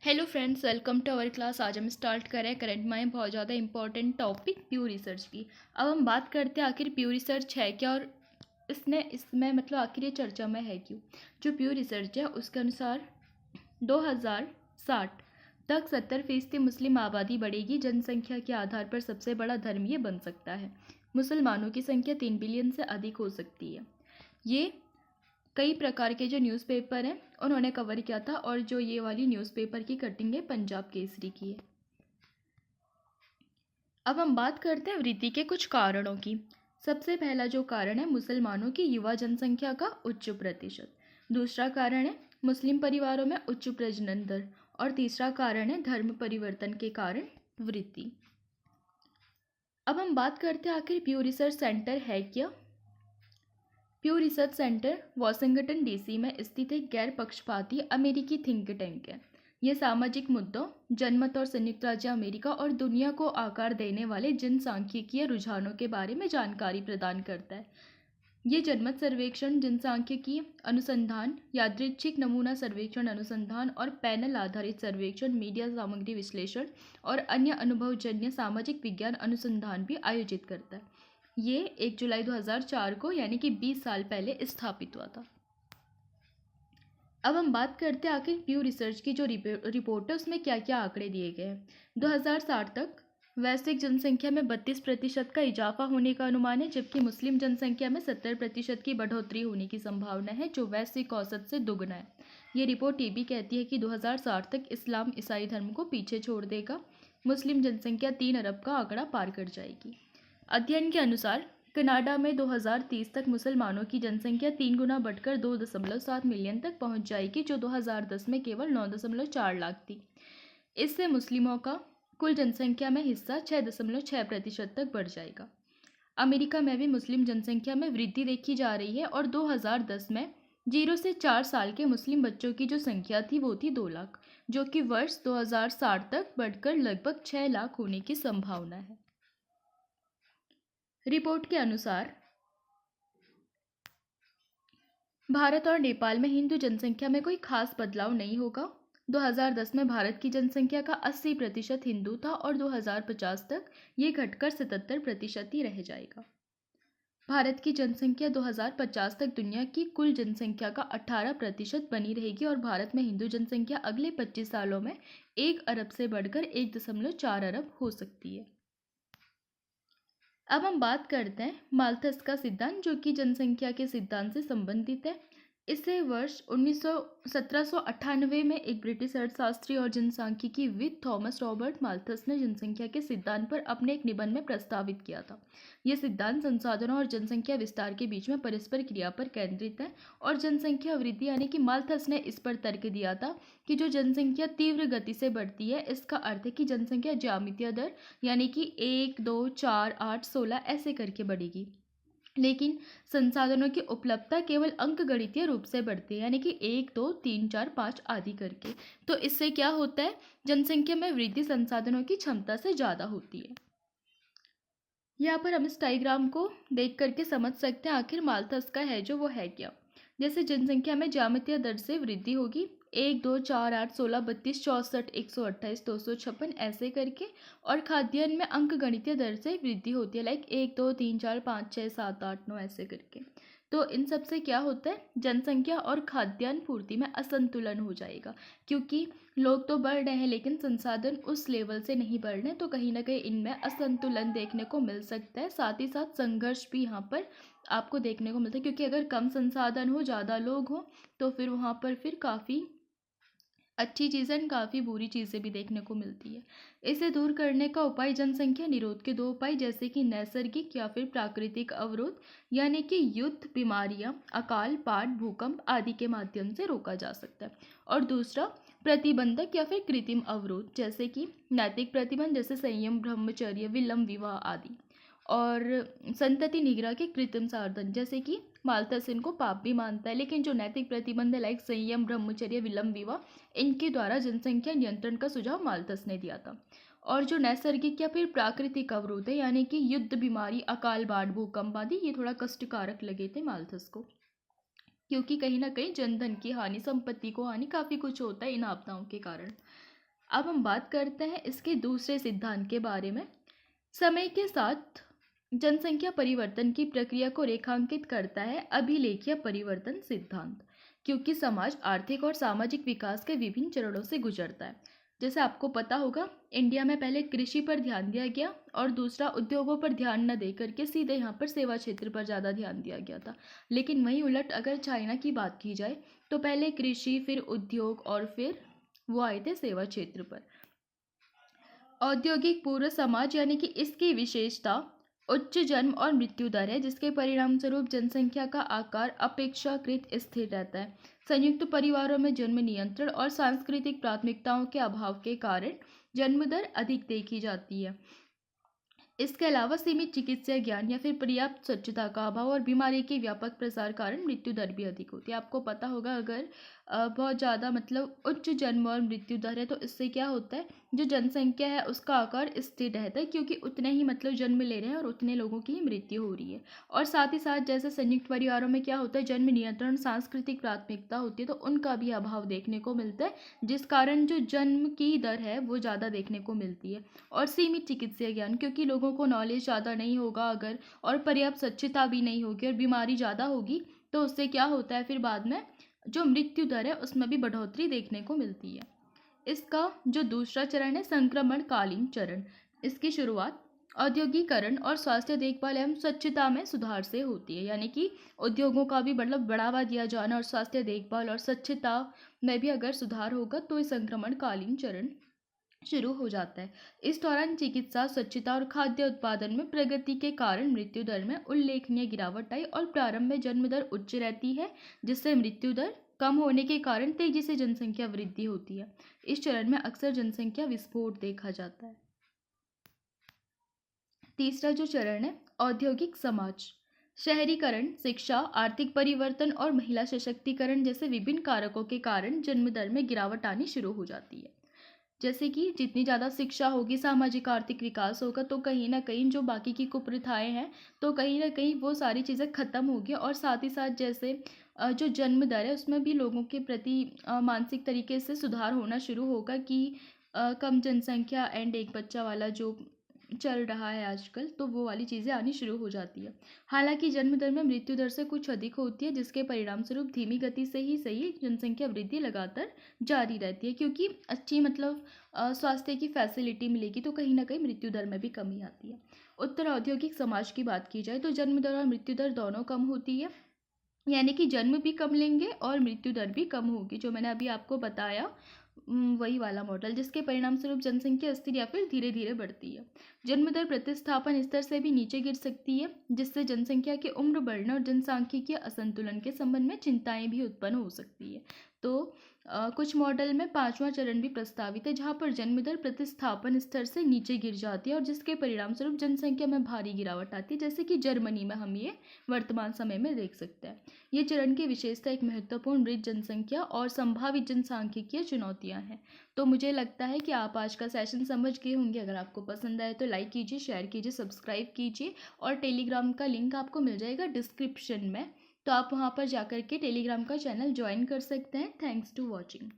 Hello friends, welcome to our class. आज हम start कर रहे हैं करंट में बहुत ज़्यादा इंपॉर्टेंट टॉपिक प्यू रिसर्च की। अब हम बात करते हैं आखिर प्यू रिसर्च है क्या और इसमें मतलब आखिर ये चर्चा में है क्यों। जो प्यू रिसर्च है उसके अनुसार 2060 तक 70% मुस्लिम आबादी बढ़ेगी। जनसंख्या के आधार पर सबसे बड़ा धर्म ये बन सकता है। मुसलमानों की संख्या 3 बिलियन से अधिक हो सकती है। ये कई प्रकार के जो न्यूज़पेपर हैं उन्होंने कवर किया था, और जो ये वाली न्यूज़पेपर की कटिंग है पंजाब केसरी की है। अब हम बात करते हैं वृद्धि के कुछ कारणों की। सबसे पहला जो कारण है मुसलमानों की युवा जनसंख्या का उच्च प्रतिशत। दूसरा कारण है मुस्लिम परिवारों में उच्च प्रजनन दर। और तीसरा कारण है धर्म परिवर्तन के कारण वृद्धि। अब हम बात करते हैं आखिर प्यू रिसर्च सेंटर है क्या। प्यू रिसर्च सेंटर वाशिंगटन डीसी में स्थित एक गैर पक्षपाती अमेरिकी थिंक टैंक है। यह सामाजिक मुद्दों, जनमत और संयुक्त राज्य अमेरिका और दुनिया को आकार देने वाले जनसांख्यिकीय रुझानों के बारे में जानकारी प्रदान करता है। ये जनमत सर्वेक्षण, जनसांख्यिकीय अनुसंधान, यादृच्छिक नमूना सर्वेक्षण अनुसंधान और पैनल आधारित सर्वेक्षण, मीडिया सामग्री विश्लेषण और अन्य अनुभवजन्य सामाजिक विज्ञान अनुसंधान भी आयोजित करता है। ये 1 जुलाई 2004 को यानी कि 20 साल पहले स्थापित हुआ था। अब हम बात करते हैं आखिर प्यू रिसर्च की जो रिपोर्ट है उसमें क्या क्या आंकड़े दिए गए हैं। 2060 तक वैश्विक जनसंख्या में 32% का इजाफा होने का अनुमान है, जबकि मुस्लिम जनसंख्या में 70% की बढ़ोतरी होने की संभावना है, जो वैश्विक औसत से दुगना है। ये रिपोर्ट ये भी कहती है कि 2060 तक इस्लाम ईसाई धर्म को पीछे छोड़ देगा। मुस्लिम जनसंख्या 3 अरब का आंकड़ा पार कर जाएगी। अध्ययन के अनुसार कनाडा में 2030 तक मुसलमानों की जनसंख्या 3 गुना बढ़कर 2.7 मिलियन तक पहुंच जाएगी, जो 2010 में केवल 9.4 लाख थी। इससे मुस्लिमों का कुल जनसंख्या में हिस्सा 6.6% तक बढ़ जाएगा। अमेरिका में भी मुस्लिम जनसंख्या में वृद्धि देखी जा रही है और 2010 में 0 से 4 साल के मुस्लिम बच्चों की जो संख्या थी वो थी 2 लाख, जो कि वर्ष 2060 तक बढ़कर लगभग 6 लाख होने की संभावना है। रिपोर्ट के अनुसार भारत और नेपाल में हिंदू जनसंख्या में कोई खास बदलाव नहीं होगा। 2010 में भारत की जनसंख्या का 80% हिंदू था और 2050 तक ये घटकर 77% ही रह जाएगा। भारत की जनसंख्या 2050 तक दुनिया की कुल जनसंख्या का 18% बनी रहेगी और भारत में हिंदू जनसंख्या अगले 25 सालों में 1 अरब से बढ़कर 1.4 अरब हो सकती है। अब हम बात करते हैं माल्थस का सिद्धांत, जो कि जनसंख्या के सिद्धांत से संबंधित है। इसे वर्ष 1798 में एक ब्रिटिश अर्थशास्त्री और जनसांख्यिकी विद थॉमस रॉबर्ट माल्थस ने जनसंख्या के सिद्धांत पर अपने एक निबंध में प्रस्तावित किया था। यह सिद्धांत संसाधनों और जनसंख्या विस्तार के बीच में परस्पर क्रिया पर केंद्रित है, और जनसंख्या वृद्धि यानी कि माल्थस ने इस पर तर्क दिया था कि जो जनसंख्या तीव्र गति से बढ़ती है, इसका अर्थ है कि जनसंख्या ज्यामितीय दर यानी कि 1, 2, 4, 8, 16 ऐसे करके बढ़ेगी, लेकिन संसाधनों की उपलब्धता केवल अंकगणितीय रूप से बढ़ती है, यानी कि 1, 2, 3, 4, 5 आदि करके। तो इससे क्या होता है, जनसंख्या में वृद्धि संसाधनों की क्षमता से ज़्यादा होती है। यहाँ पर हम इस डायग्राम को देख करके समझ सकते हैं आखिर माल्थस का है जो वो है क्या। जैसे जनसंख्या में ज्यामितीय दर से वृद्धि होगी 1, 2, 4, 8, 16, 32, 64, 128, 256 ऐसे करके, और खाद्यान्न में अंक गणितीय दर से वृद्धि होती है, लाइक 1, 2, 3, 4, 5, 6, 7, 8, 9 ऐसे करके। तो इन सब से क्या होता है, जनसंख्या और खाद्यान्न पूर्ति में असंतुलन हो जाएगा, क्योंकि लोग तो बढ़ रहे हैं लेकिन संसाधन उस लेवल से नहीं बढ़ रहे, तो कहीं ना कहीं इनमें असंतुलन देखने को मिल सकता है। साथ ही साथ संघर्ष भी यहाँ पर आपको देखने को मिलता है, क्योंकि अगर कम संसाधन हो, ज़्यादा लोग हो, तो फिर वहाँ पर फिर काफ़ी अच्छी चीज़ें काफ़ी बुरी चीज़ें भी देखने को मिलती है। इसे दूर करने का उपाय जनसंख्या निरोध के 2 उपाय, जैसे कि नैसर्गिक या फिर प्राकृतिक अवरोध यानी कि युद्ध, बीमारियां, अकाल, बाढ़, भूकंप आदि के माध्यम से रोका जा सकता है। और दूसरा प्रतिबंधक या फिर कृत्रिम अवरोध, जैसे कि नैतिक प्रतिबंध, जैसे संयम, ब्रह्मचर्य, विलंब विवाह आदि। और संतति निग्रह के कृत्रिम साधन, जैसे कि माल्थस इनको पाप भी मानता है, लेकिन जो नैतिक प्रतिबंध है लाइक संयम, ब्रह्मचर्य, विलंब विवाह, इनके द्वारा जनसंख्या नियंत्रण का सुझाव माल्थस ने दिया था। और जो नैसर्गिक या फिर प्राकृतिक अवरोध है यानी कि युद्ध, बीमारी, अकाल, बाढ़, भूकंप आदि, ये थोड़ा कष्टकारक लगे थे माल्थस को, क्योंकि कहीं ना कहीं जनधन की हानि, संपत्ति को हानि, काफ़ी कुछ होता है इन आपदाओं के कारण। अब हम बात करते हैं इसके दूसरे सिद्धांत के बारे में। समय के साथ जनसंख्या परिवर्तन की प्रक्रिया को रेखांकित करता है अभिलेखीय परिवर्तन सिद्धांत, क्योंकि समाज आर्थिक और सामाजिक विकास के विभिन्न चरणों से गुजरता है। जैसे आपको पता होगा, इंडिया में पहले कृषि पर ध्यान दिया गया और दूसरा उद्योगों पर ध्यान न दे करके सीधे यहाँ पर सेवा क्षेत्र पर ज़्यादा ध्यान दिया गया था। लेकिन वहीं उलट अगर चाइना की बात की जाए तो पहले कृषि, फिर उद्योग और फिर वो आए थे सेवा क्षेत्र पर। औद्योगिक पूर्व समाज यानी कि इसकी विशेषता उच्च जन्म और मृत्यु दर है, जिसके परिणाम स्वरूप जनसंख्या का आकार अपेक्षाकृत स्थिर रहता है। संयुक्त परिवारों में जन्म नियंत्रण और सांस्कृतिक प्राथमिकताओं के अभाव के कारण जन्म दर अधिक देखी जाती है। इसके अलावा सीमित चिकित्सा ज्ञान या फिर पर्याप्त स्वच्छता का अभाव और बीमारी के व्यापक प्रसार कारण मृत्यु दर भी अधिक होती है। आपको पता होगा, अगर बहुत ज़्यादा मतलब उच्च जन्म और मृत्यु दर है तो इससे क्या होता है, जो जनसंख्या है उसका आकार स्थिर रहता है, क्योंकि उतने ही मतलब जन्म ले रहे हैं और उतने लोगों की ही मृत्यु हो रही है। और साथ ही साथ जैसे संयुक्त परिवारों में क्या होता है, जन्म नियंत्रण सांस्कृतिक प्राथमिकता होती है तो उनका भी अभाव देखने को मिलता है, जिस कारण जो जन्म की दर है वो ज़्यादा देखने को मिलती है। और सीमित चिकित्सीय ज्ञान, क्योंकि लोगों को नॉलेज ज़्यादा नहीं होगा अगर, और पर्याप्त स्वच्छता भी नहीं होगी और बीमारी ज़्यादा होगी, तो उससे क्या होता है फिर बाद में जो मृत्यु दर है उसमें भी बढ़ोतरी देखने को मिलती है। इसका जो दूसरा चरण है संक्रमणकालीन चरण, इसकी शुरुआत औद्योगिकरण और स्वास्थ्य देखभाल एवं स्वच्छता में सुधार से होती है। यानी कि उद्योगों का भी मतलब बढ़ावा दिया जाना और स्वास्थ्य देखभाल और स्वच्छता में भी अगर सुधार होगा तो इस संक्रमणकालीन चरण शुरू हो जाता है। इस दौरान चिकित्सा, स्वच्छता और खाद्य उत्पादन में प्रगति के कारण मृत्यु दर में उल्लेखनीय गिरावट आई और प्रारंभ में जन्म दर उच्च रहती है, जिससे मृत्यु दर कम होने के कारण तेजी से जनसंख्या वृद्धि होती है। इस चरण में अक्सर जनसंख्या विस्फोट देखा जाता है। तीसरा जो चरण है औद्योगिक समाज, शहरीकरण, शिक्षा, आर्थिक परिवर्तन और महिला सशक्तिकरण जैसे विभिन्न कारकों के कारण जन्म दर में गिरावट आनी शुरू हो जाती है। जैसे कि जितनी ज़्यादा शिक्षा होगी, सामाजिक आर्थिक विकास होगा, तो कहीं ना कहीं जो बाकी की कुप्रथाएं हैं तो कहीं ना कहीं वो सारी चीज़ें ख़त्म होगी। और साथ ही साथ जैसे जो जन्म दर है उसमें भी लोगों के प्रति मानसिक तरीके से सुधार होना शुरू होगा कि कम जनसंख्या एंड एक बच्चा वाला जो चल रहा है आजकल, तो वो वाली चीज़ें आनी शुरू हो जाती है। हालांकि जन्म दर में मृत्यु दर से कुछ अधिक होती है, जिसके परिणाम स्वरूप धीमी गति से ही सही जनसंख्या वृद्धि लगातार जारी रहती है, क्योंकि अच्छी मतलब स्वास्थ्य की फैसिलिटी मिलेगी तो कहीं ना कहीं मृत्यु दर में भी कमी आती है। उत्तर औद्योगिक समाज की बात की जाए तो जन्म दर और मृत्यु दर दोनों कम होती है, यानी कि जन्म भी कम लेंगे और मृत्यु दर भी कम होगी, जो मैंने अभी आपको बताया वही वाला मॉडल, जिसके परिणाम स्वरूप जनसंख्या स्थिर या फिर धीरे धीरे बढ़ती है। जन्म दर प्रतिस्थापन स्तर से भी नीचे गिर सकती है, जिससे जनसंख्या की उम्र बढ़ने और जनसांख्यिकीय असंतुलन के संबंध में चिंताएं भी उत्पन्न हो सकती है। तो कुछ मॉडल में पांचवा चरण भी प्रस्तावित है, जहां पर जन्म दर प्रतिस्थापन स्तर से नीचे गिर जाती है और जिसके परिणाम स्वरूप जनसंख्या में भारी गिरावट आती है, जैसे कि जर्मनी में हम ये वर्तमान समय में देख सकते हैं। ये चरण की विशेषता एक महत्वपूर्ण मृत जनसंख्या और संभावित जनसांख्यिकीय चुनौतियां हैं। तो मुझे लगता है कि आप आज का सेशन समझ गए होंगे। अगर आपको पसंद आए तो लाइक कीजिए, शेयर कीजिए, सब्सक्राइब कीजिए और टेलीग्राम का लिंक आपको मिल जाएगा डिस्क्रिप्शन में, तो आप वहाँ पर जाकर के टेलीग्राम का चैनल ज्वाइन कर सकते हैं। Thanks to watching.